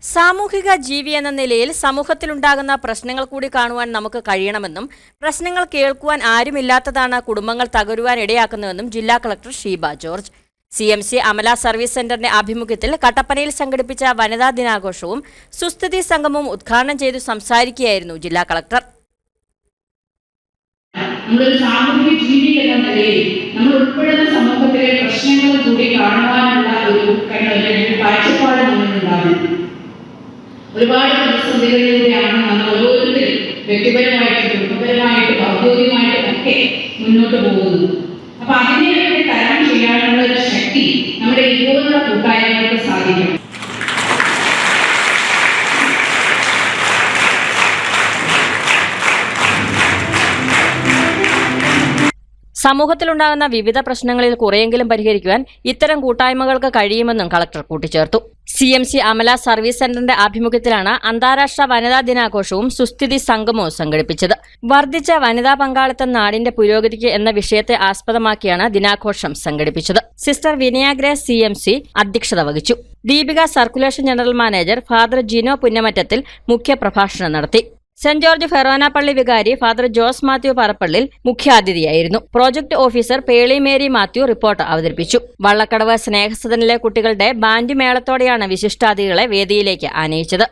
സാമൂഹിക ജീവി എന്ന നിലയിൽ സമൂഹത്തിലുണ്ടാകുന്ന പ്രശ്നങ്ങൾ കൂടി കാണുവാൻ നമുക്ക് കഴിയണമെന്നും പ്രശ്നങ്ങൾ കേൾക്കുവാൻ ആരുമില്ലാത്തതാണ് കുടുംബങ്ങൾ തകരുവാൻ ഇടയാക്കുന്നതെന്നും ജില്ലാ collector Sheeba George CMC Amala service സെന്ററിന്റെ ആഭിമുഖ്യത്തിൽ കട്ടപ്പനയിൽ സംഘടിപ്പിച്ച വനിതാ ദിനാഘോഷവും സുസ്ഥിതി സംഗമവും ഉദ്ഘാടനം ചെയ്തു സംസാരിക്കുകയായിരുന്നു ജില്ലാ കളക്ടർ. നമ്മളൊരു സാമൂഹിക ജീവി എന്ന നിലയിൽ നമ്മൾ ഉൾപ്പെടുന്ന സമൂഹത്തിലെ പ്രശ്നങ്ങൾ കൂടി കാണുവാനുള്ള ഒരു കാഴ്ചപ്പാട് നമ്മളുണ്ടാകും. ഒരുപാട് പ്രതിസന്ധികളിലൂടെയാണ് നമ്മൾ ഓരോരുത്തരും വ്യക്തിപരമായിട്ടും കുടുംബപരമായിട്ടും ഔദ്യോഗികമായിട്ടും ഒക്കെ മുന്നോട്ട് പോകുന്നത്. അപ്പൊ അതിനെയൊക്കെ തരണം ചെയ്യാനുള്ള ഒരു ശക്തി നമ്മുടെ ഇതുപോലുള്ള കൂട്ടായ്മകൾക്ക് സാധിക്കണം. സമൂഹത്തിലുണ്ടാകുന്ന വിവിധ പ്രശ്നങ്ങളിൽ കുറെയെങ്കിലും പരിഹരിക്കുവാൻ ഇത്തരം കൂട്ടായ്മകൾക്ക് കഴിയുമെന്നും കളക്ടർ കൂട്ടിച്ചേർത്തു. CMC അമല സർവീസ് സെന്ററിന്റെ ആഭിമുഖ്യത്തിലാണ് അന്താരാഷ്ട്ര വനിതാ ദിനാഘോഷവും സുസ്ഥിതി സംഗമവും സംഘടിപ്പിച്ചത്. വർദ്ധിച്ച വനിതാ പങ്കാളിത്തം നാടിന്റെ പുരോഗതിക്ക് എന്ന വിഷയത്തെ ആസ്പദമാക്കിയാണ് ദിനാഘോഷം സംഘടിപ്പിച്ചത്. സിസ്റ്റർ വിനയ ഗ്രേസ് CMC അധ്യക്ഷത വഹിച്ചു. Deepika circulation general manager father Jino Punnamattathil മുഖ്യപ്രഭാഷണം നടത്തി. സെന്റ് ജോർജ് ഫെറോന പള്ളി വികാരി ഫാദർ ജോസ് മാത്യു പറപ്പള്ളിൽ മുഖ്യാതിഥിയായിരുന്നു. Project officer Pearly Mary Mathew report അവതരിപ്പിച്ചു. വള്ളക്കടവ് സ്നേഹസദനിലെ കുട്ടികളുടെ ബാൻഡ് മേളത്തോടെയാണ് വിശിഷ്ടാതിഥികളെ വേദിയിലേക്ക് ആനയിച്ചത്.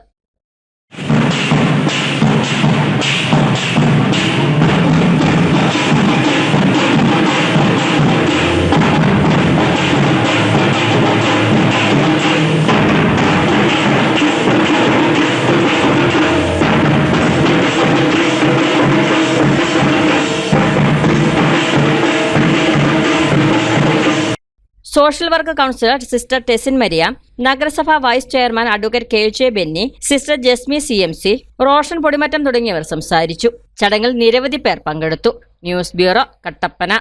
Social work councillor sister Tessin Maria, നഗരസഭാ vice chairman advocate KJ Benny, sister Jasmi CMC, Roshan Podimattam തുടങ്ങിയവർ സംസാരിച്ചു. ചടങ്ങിൽ നിരവധി പേർ പങ്കെടുത്തു. News bureau, Kattappana.